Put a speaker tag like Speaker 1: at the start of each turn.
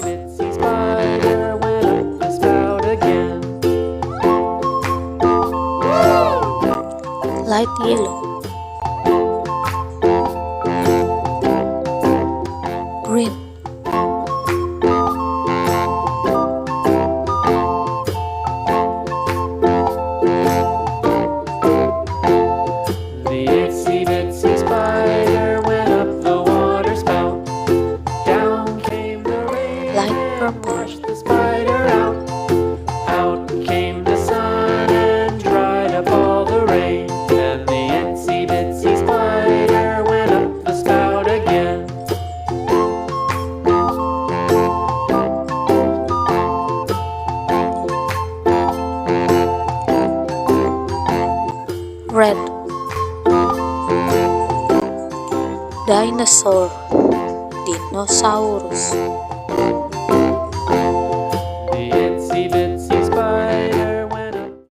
Speaker 1: bitsy spider went up the spout again.
Speaker 2: Light yellow. Green.
Speaker 1: The itsy bitsy spider went up the water spout. Down came the rain
Speaker 2: Light
Speaker 1: and
Speaker 2: purple.
Speaker 1: washed the spider out. Out came the sun and dried up all the rain. And the itsy bitsy spider went up the spout again.
Speaker 2: Red. Dinosaur. Dinosaurus.